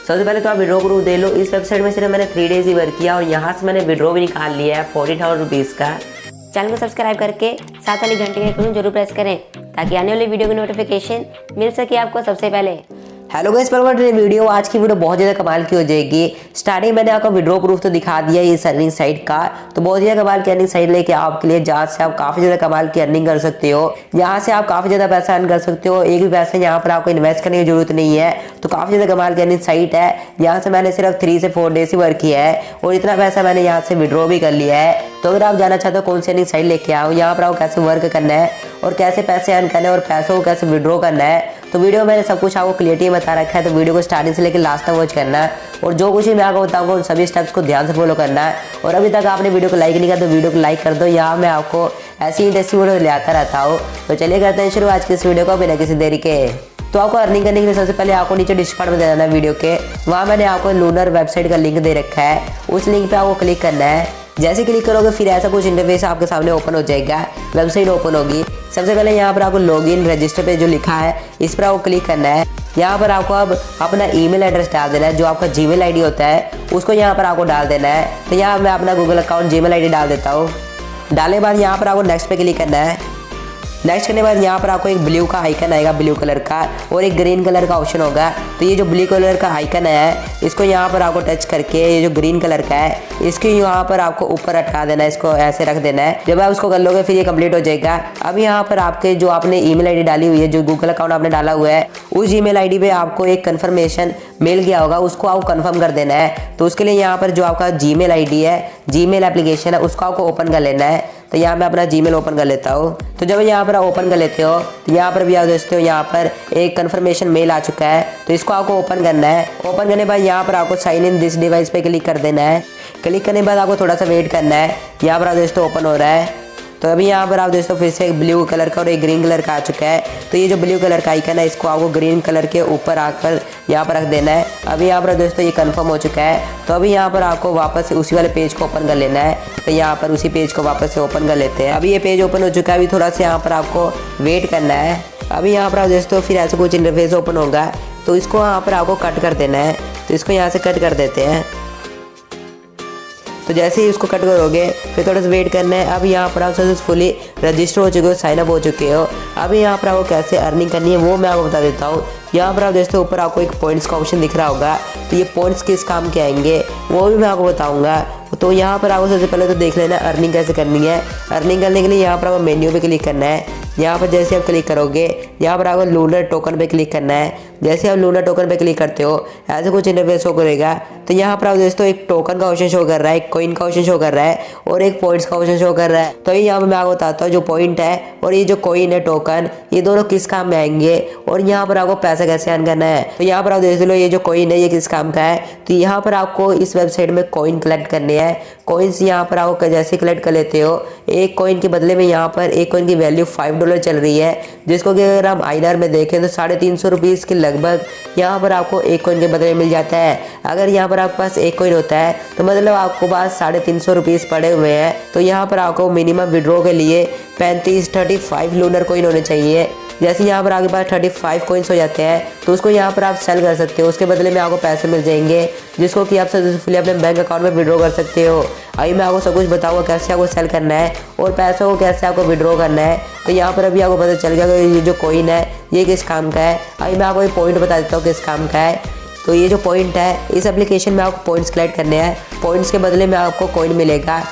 सबसे पहले तो आप विड्रॉ प्रूफ दे लो। इस वेबसाइट में सिर्फ मैंने 3 डेज ही वर्क किया और यहाँ से मैंने विड्रॉ भी निकाल लिया है 40,000 रुपीज़ का। चैनल को सब्सक्राइब करके साथ वाली घंटे के आइकन जरूर प्रेस करें ताकि आने वाली वीडियो की नोटिफिकेशन मिल सके आपको सबसे पहले। हेलो गाइस, वीडियो आज की वीडियो बहुत ज़्यादा कमाल की हो जाएगी। स्टार्टिंग मैंने आपको विड्रॉ प्रूफ तो दिखा दिया ये अर्निंग साइट का, तो बहुत ज़्यादा कमाल की अर्निंग साइट लेके आपके लिए, जहाँ से आप काफ़ी ज़्यादा कमाल की अर्निंग कर सकते हो, यहाँ से आप काफ़ी ज़्यादा पैसा अर्न कर सकते हो। एक भी पैसा यहाँ पर आपको इन्वेस्ट करने की जरूरत नहीं है, तो काफ़ी ज़्यादा कमाल की अर्निंग साइट है। यहाँ से मैंने सिर्फ 3 से 4 डेज ही वर्क किया है और इतना पैसा मैंने यहाँ से विड्रॉ भी कर लिया है। तो अगर आप जानना चाहते हो कौन सी अर्निंग साइट लेके आओ, यहाँ पर आपको कैसे वर्क करना है और कैसे पैसे अर्न करना है और पैसों को कैसे विड्रॉ करना है, तो वीडियो में मैंने सब कुछ आपको क्लियरली बता रखा है। तो वीडियो को स्टार्टिंग से लेकर लास्ट तक वॉच करना है और जो कुछ भी मैं आपको बताऊंगा उन सभी स्टेप्स को ध्यान से फॉलो करना है। और अभी तक आपने वीडियो को लाइक नहीं किया तो वीडियो को लाइक कर दो, यहाँ मैं आपको ऐसी इंटरेस्टिंग वीडियो ले आता रहता हूँ। तो चलिए करते हैं शुरू आज की इस वीडियो को बिना किसी देरी के। तो आपको अर्निंग करने के लिए सबसे पहले आपको नीचे डिस्क्रिप्शन में दे देना है वीडियो के, वहाँ मैंने आपको लूनर वेबसाइट का लिंक दे रखा है, उस लिंक पे आपको क्लिक करना है। जैसे क्लिक करोगे फिर ऐसा कुछ इंटरफेस आपके सामने ओपन हो जाएगा, वेबसाइट ओपन होगी। सबसे पहले यहाँ पर आपको लॉगिन रजिस्टर पे जो लिखा है इस पर आपको क्लिक करना है। यहाँ पर आपको अब अपना ईमेल एड्रेस डाल देना है, जो आपका जीमेल आईडी होता है उसको यहाँ पर आपको डाल देना है। तो यहाँ मैं अपना गूगल अकाउंट जीमेल आईडी डाल देता हूँ। डालने के बाद यहाँ पर आपको नेक्स्ट पे क्लिक करना है। नेक्स्ट करने के बाद यहाँ पर आपको एक ब्लू का आइकन आएगा, ब्लू कलर का, और एक ग्रीन कलर का ऑप्शन होगा। तो ये जो ब्लू कलर का आइकन है इसको यहाँ पर आपको टच करके ये जो ग्रीन कलर का है इसको यहाँ पर आपको ऊपर हटा देना है, इसको ऐसे रख देना है। जब आप उसको कर लोगे फिर ये कंप्लीट हो जाएगा। अब यहाँ पर आपके जो आपने ईमेल आईडी डाली हुई है, जो गूगल अकाउंट आपने डाला हुआ है, उस ईमेल आईडी पे आपको एक कन्फर्मेशन मेल गया होगा, उसको आपको कन्फर्म कर देना है। तो उसके लिए यहाँ पर जो आपका जीमेल आईडी है, जीमेल एप्लीकेशन है, उसको आपको ओपन कर लेना है। तो यहाँ मैं अपना जीमेल ओपन कर लेता हूँ। तो जब यहाँ पर ओपन कर लेते हो तो यहाँ पर भी आप देखते हो यहाँ पर एक कन्फर्मेशन मेल आ चुका है, तो इसको आपको ओपन करना है। ओपन करने के बाद यहाँ पर आपको साइन इन दिस डिवाइस पे क्लिक कर देना है। क्लिक करने के बाद आपको थोड़ा सा वेट करना है। यहाँ पर आप दोस्तों ओपन हो रहा है। तो अभी यहाँ पर आप दोस्तों फिर से एक ब्लू कलर का और एक ग्रीन कलर का आ चुका है। तो ये जो ब्लू कलर का आइकन है इसको आपको ग्रीन कलर के ऊपर आकर यहाँ पर रख देना है। अभी यहाँ पर दोस्तों ये कंफर्म हो चुका है। तो अभी यहाँ पर आपको वापस उसी वाले पेज को ओपन कर लेना है। तो यहाँ पर उसी पेज को वापस से ओपन कर लेते हैं। अभी ये पेज ओपन हो चुका है। अभी थोड़ा सा यहाँ पर आपको वेट करना है। अभी यहाँ पर आप दोस्तों फिर ऐसे कुछ इंटरफेस ओपन होगा, तो इसको यहाँ पर आपको कट कर देना है। तो इसको यहाँ से कट कर देते हैं। तो जैसे ही उसको कट करोगे फिर थोड़ा सा वेट करना है। अब यहाँ पर आप सक्सेसफुली रजिस्टर हो चुके हो, साइन अप हो चुके हो। अभी यहाँ पर आपको कैसे अर्निंग करनी है वो मैं आपको बता देता हूँ। यहाँ पर आप देखते हो ऊपर आपको एक पॉइंट्स का ऑप्शन दिख रहा होगा, तो ये पॉइंट्स किस काम के आएंगे वो भी मैं आपको बताऊँगा। तो यहाँ पर आपको सबसे पहले तो देख लेना अर्निंग कैसे करनी है। अर्निंग करने के लिए यहाँ पर आपको मेन्यू पे क्लिक करना है। यहाँ पर जैसे आप क्लिक करोगे यहाँ पर आपको लूनर टोकन पे क्लिक करना है। जैसे आप लूनर टोकन पे क्लिक करते हो ऐसे कुछ इंटरफेस शो करेगा। तो यहाँ पर आप दोस्तों एक टोकन का ऑप्शन शो कर रहा है, एक कॉइन का ऑप्शन शो कर रहा है और एक पॉइंट्स का ऑप्शन शो कर रहा है। तो यहाँ पर मैं आपको बताता हूँ जो पॉइंट है और ये जो कॉइन है टोकन, ये दोनों किस काम में आएंगे और यहाँ पर आपको पैसा कैसे अर्न करना है। तो यहाँ पर आप देख लो ये जो कॉइन है ये किस काम का है। तो यहाँ पर आपको इस वेबसाइट में कॉइन कलेक्ट करने हैं। कॉइन्स यहाँ पर आपको जैसे कलेक्ट कर लेते हो, एक कॉइन के बदले में यहाँ पर एक कॉइन की वैल्यू $5 चल रही है, जिसको कि अगर हम INR में देखें तो 350 रुपीज़ के लगभग यहाँ पर आपको एक कॉइन के बदले मिल जाता है। अगर यहाँ पर आपके पास एक कॉइन होता है तो मतलब आपको पास 350 रुपीज़ पड़े हुए हैं। तो यहाँ पर आपको मिनिमम विड्रॉ के लिए 35 लूनर कॉइन होने चाहिए। जैसे यहाँ पर आपके पास 35 कॉइन्स हो जाते हैं तो उसको यहाँ पर आप सेल कर सकते हो, उसके बदले में आपको पैसे मिल जाएंगे, जिसको कि आप सक्सेसफुली अपने बैंक अकाउंट में विड्रॉ कर सकते हो। अभी मैं आपको सब कुछ बताऊंगा कैसे आपको सेल करना है और पैसों को कैसे आपको विड्रॉ करना है। तो यहाँ पर अभी आपको पता चल गया कि ये जो कॉइन है ये किस काम का है। अभी मैं आपको ये पॉइंट बता देता हूँ किस काम का है। तो ये जो पॉइंट है इस एप्लीकेशन में आपको पॉइंट्स कलेक्ट करने हैं, पॉइंट्स के बदले में आपको कॉइन मिलेगा।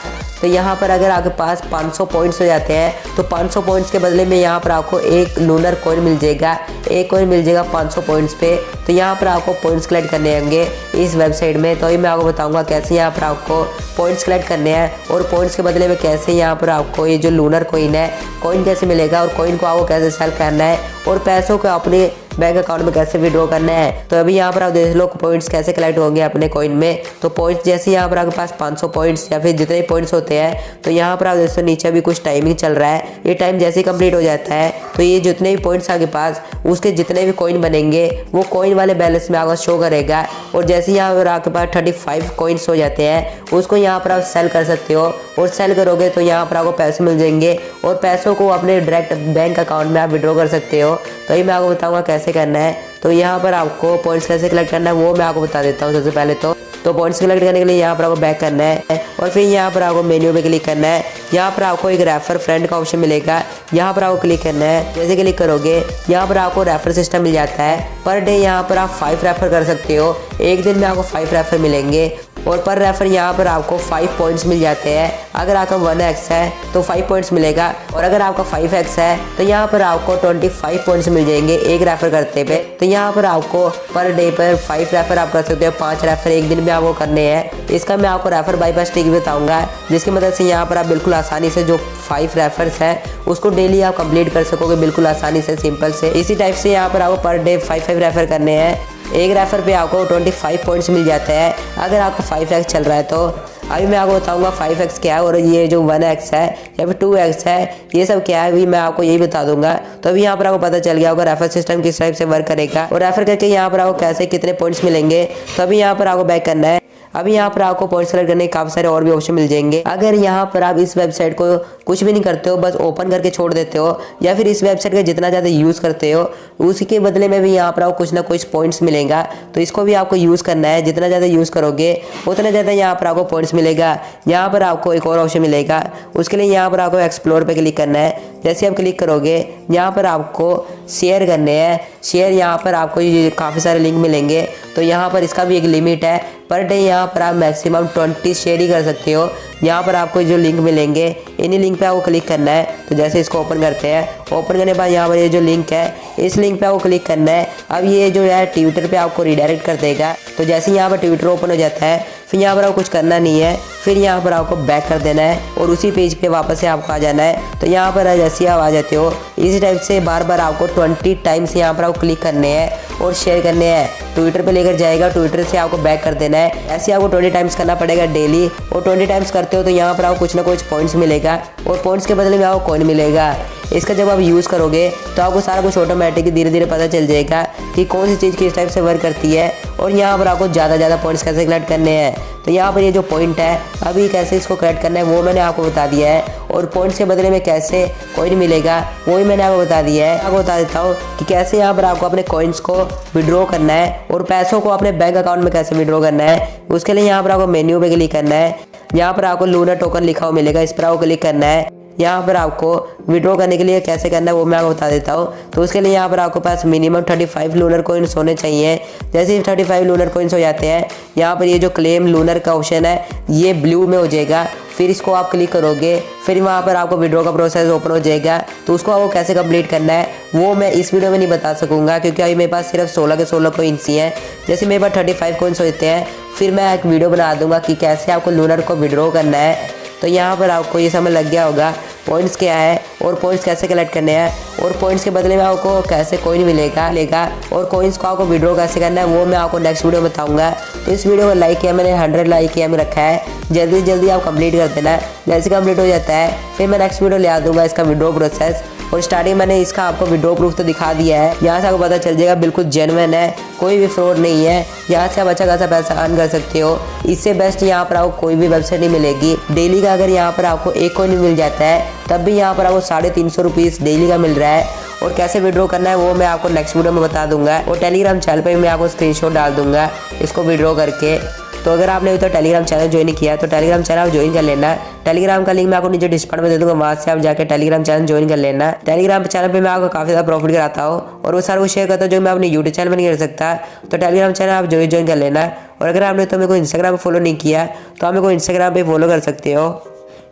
तो यहाँ पर अगर आपके पास 500 पॉइंट्स हो जाते हैं तो 500 पॉइंट्स के बदले में यहाँ पर आपको एक लूनर कॉइन मिल जाएगा, एक कॉइन मिल जाएगा 500 पॉइंट्स पे। तो यहाँ पर आपको पॉइंट्स कलेक्ट करने होंगे इस वेबसाइट में। तो अभी मैं आपको बताऊंगा कैसे यहाँ पर आपको पॉइंट्स कलेक्ट करने हैं और पॉइंट्स के बदले में कैसे यहाँ पर आपको ये जो लूनर कॉइन है कॉइन कैसे मिलेगा और कॉइन को आपको कैसे सेल करना है और पैसों को अपने बैंक अकाउंट में कैसे विड्रॉ करना है। तो अभी यहाँ पर आप देख लो पॉइंट्स कैसे कलेक्ट होंगे अपने कॉइन में। तो पॉइंट्स जैसे यहाँ पर आपके पास 500 पॉइंट्स या फिर जितने पॉइंट्स होते हैं तो यहाँ पर आप देखो नीचे भी कुछ टाइमिंग चल रहा है। ये टाइम जैसे ही कंप्लीट हो जाता है तो ये जितने भी पॉइंट्स आपके पास उसके जितने भी कॉइन बनेंगे वो कॉइन वाले बैलेंस में आपको शो करेगा। और जैसे यहाँ पर आपके पास 35 कॉइन्स हो जाते हैं उसको यहाँ पर आप सेल कर सकते हो और सेल करोगे तो यहाँ पर आपको पैसे मिल जाएंगे और पैसों को अपने डायरेक्ट बैंक अकाउंट में आप विड्रॉ कर सकते हो। तो ये मैं आपको बताऊँगा कैसे कैसे करना है, तो यहाँ पर आपको पॉइंट्स कैसे कलेक्ट करना है वो मैं आपको बता देता हूँ। सबसे पहले तो पॉइंट्स कलेक्ट करने के लिए यहाँ पर आपको बैक करना है और फिर यहाँ पर आपको मेन्यू पे क्लिक करना है। यहाँ पर आपको एक रेफर फ्रेंड का ऑप्शन मिलेगा, यहाँ पर आपको क्लिक करना है। जैसे क्लिक करोगे यहाँ पर आपको रेफर सिस्टम मिल जाता है। पर डे यहाँ पर आप 5 रेफर कर सकते हो, एक दिन में आपको 5 रेफर मिलेंगे और पर रेफर यहाँ पर आपको 5 पॉइंट्स मिल जाते हैं। अगर आपका 1x है तो 5 पॉइंट्स मिलेगा और अगर आपका 5x है तो यहाँ पर आपको 25 पॉइंट्स मिल जाएंगे एक रेफर करते पे। तो यहाँ पर आपको पर डे पर 5 रेफर आप कर सकते हो, 5 रेफर एक दिन में आपको करने हैं। इसका मैं आपको रेफर बाईपास ट्रिक बताऊंगा, जिसकी मदद से यहाँ पर आप बिल्कुल आसानी से जो 5 रेफर्स है उसको डेली आप कंप्लीट कर सकोगे बिल्कुल आसानी से, सिंपल से। इसी टाइप से यहाँ पर आपको पर डे 5 रेफर करने हैं। एक रेफर पे आपको 25 पॉइंट्स मिल जाते हैं अगर आपका 5x चल रहा है तो। अभी मैं आपको बताऊंगा 5x क्या है और ये जो 1x है या फिर 2x है ये सब क्या है, अभी मैं आपको यही बता दूंगा। तो अभी यहाँ पर आपको पता चल गया होगा रेफर सिस्टम किस टाइप से वर्क करेगा और रेफर करके यहाँ पर आपको कैसे कितने पॉइंट्स मिलेंगे। तो अभी यहाँ पर आपको बैक करना है। अभी यहाँ पर आपको पॉइंट सेलेक्ट करने के काफ़ी सारे और भी ऑप्शन मिल जाएंगे। अगर यहाँ पर आप इस वेबसाइट को कुछ भी नहीं करते हो, बस ओपन करके छोड़ देते हो या फिर इस वेबसाइट का जितना ज़्यादा यूज़ करते हो उसी के बदले में भी यहाँ पर आपको कुछ ना कुछ पॉइंट्स मिलेगा। तो इसको भी आपको यूज़ करना है, जितना ज़्यादा यूज़ करोगे उतना ज़्यादा यहाँ पर आपको पॉइंट्स मिलेगा। यहाँ पर आपको एक और ऑप्शन मिलेगा, उसके लिए यहाँ पर आपको एक्सप्लोर पे क्लिक करना है। जैसे आप क्लिक करोगे यहाँ पर आपको शेयर करने हैं। शेयर यहाँ पर आपको काफ़ी सारे लिंक मिलेंगे, तो यहाँ पर इसका भी एक लिमिट है। पर डे यहाँ पर आप मैक्सिमम 20 शेयर ही कर सकते हो। यहाँ पर आपको जो लिंक मिलेंगे इन्हीं लिंक पे आपको क्लिक करना है। तो जैसे इसको ओपन करते हैं, ओपन करने के बाद यहाँ पर ये जो लिंक है इस लिंक पे आपको क्लिक करना है। अब ये जो है ट्विटर पे आपको रिडायरेक्ट कर देगा। तो जैसे यहाँ पर ट्विटर ओपन हो जाता है फिर यहाँ पर आपको कुछ करना नहीं है, फिर यहाँ पर आपको बैक कर देना है और उसी पेज पे वापस से आपको आ जाना है। तो यहाँ पर जैसे आप आ जाते हो इसी टाइप से बार बार आपको 20 टाइम्स यहाँ पर आपको क्लिक करने हैं और शेयर करने हैं। ट्विटर पे लेकर जाएगा, ट्विटर से आपको बैक कर देना है। ऐसे आपको 20 टाइम्स करना पड़ेगा डेली और 20 टाइम्स करते हो तो यहाँ पर आपको कुछ ना कुछ पॉइंट्स मिलेगा और पॉइंट्स के बदले में आपको कॉइन मिलेगा। इसका जब आप यूज़ करोगे तो आपको सारा कुछ ऑटोमेटिक धीरे धीरे पता चल जाएगा कि कौन सी चीज़ किस टाइप से वर्क करती है और यहाँ पर आपको ज़्यादा पॉइंट्स कैसे कलेक्ट करने हैं। तो यहाँ पर ये जो पॉइंट है अभी कैसे इसको कलेक्ट करना है वो मैंने आपको बता दिया है और पॉइंट्स के बदले में कैसे कॉइन मिलेगा वो भी मैंने आपको बता दिया है। आपको बता देता हूँ कि कैसे यहाँ पर आपको अपने कॉइन्स को विड्रॉ करना है और पैसों को अपने बैंक अकाउंट में कैसे विड्रॉ करना है। उसके लिए यहाँ पर आपको मेन्यू पे क्लिक करना है। यहाँ पर आपको लूनर टोकन लिखा हुआ मिलेगा, इस पर आपको क्लिक करना है। यहाँ पर आपको विड्रॉ करने के लिए कैसे करना है वो मैं आपको बता देता हूँ। तो उसके लिए यहाँ पर आपको पास मिनिमम 35 लूनर कॉइन्स होने चाहिए। जैसे ही 35 लूनर कॉइन्स हो जाते हैं यहाँ पर ये जो क्लेम लूनर का ऑप्शन है ये ब्लू में हो जाएगा। फिर इसको आप क्लिक करोगे, फिर वहाँ पर आपको विड्रॉ का प्रोसेस ओपन हो जाएगा। तो उसको आपको कैसे कंप्लीट करना है वो मैं इस वीडियो में नहीं बता सकूँगा क्योंकि अभी मेरे पास सिर्फ 16 के 16 कॉइन्स ही हैं। जैसे मेरे पास 35 कॉइन्स होते हैं फिर मैं एक वीडियो बना दूंगा कि कैसे आपको लूनर को विड्रॉ करना है। तो यहाँ पर आपको ये समझ लग गया होगा पॉइंट्स क्या है और पॉइंट्स कैसे कलेक्ट करने हैं और पॉइंट्स के बदले में आपको कैसे कॉइन मिलेगा और कॉइन्स को आपको विड्रॉ कैसे करना है वो मैं आपको नेक्स्ट वीडियो में बताऊंगा। तो इस वीडियो को लाइक किया मैंने, 100 लाइक किया में रखा है, जल्दी जल्दी आप कंप्लीट कर देना। जैसे कंप्लीट हो जाता है फिर मैं नेक्स्ट वीडियो ले आ दूंगा इसका विड्रॉ प्रोसेस। और स्टार्टिंग मैंने इसका आपको विड्रॉ प्रूफ तो दिखा दिया है, यहाँ से आपको पता चल जाएगा बिल्कुल जेन्युइन है, कोई भी फ्रॉड नहीं है। यहाँ से आप अच्छा खासा पैसा अर्न कर सकते हो। इससे बेस्ट यहाँ पर आपको कोई भी वेबसाइट नहीं मिलेगी। डेली का अगर यहाँ पर आपको एक कॉइन मिल जाता है तब भी यहाँ पर आपको 350 रुपीज़ डेली का मिल रहा है। और कैसे विड्रॉ करना है वो मैं आपको नेक्स्ट वीडियो में बता दूंगा और टेलीग्राम चैनल पर मैं आपको स्क्रीनशॉट डाल दूंगा इसको विड्रॉ करके। तो अगर आपने अभी तो टेलीग्राम चैनल ज्वाइन किया है तो टेलीग्राम चैनल आप ज्वाइन कर लेना। टेलीग्राम का लिंक मैं आपको नीचे डिस्क्रिप्शन में दे दूंगा, वहाँ से आप जाकर टेलीग्राम चैनल ज्वाइन कर लेना। टेलीग्राम चैनल पे मैं आपको काफ़ी ज़्यादा प्रॉफिट कराता हूँ और वो सारा कुछ शेयर करता हूँ जो मैं अपने यूट्यूब चैनल में नहीं कर सकता। तो टेलीग्राम चैनल आप ज्वाइन कर लेना। और अगर आपने तो मेरे को इंस्टाग्राम पर फॉलो नहीं किया तो आप मेरे को इंस्टाग्राम पर फॉलो कर सकते हो।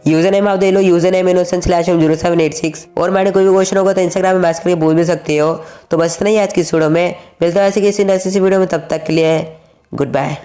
यूजर नेम आप दे लो, यूजर नेम innocent/0786। और मैंने कोई भी क्वेश्चन होगा तो इंस्टाग्राम में मैसेज करके पूछ भी सकते हो। तो बस इतना ही आज की वीडियो में, मिलता है ऐसे किसी वीडियो में, तब तक के लिए गुड बाय।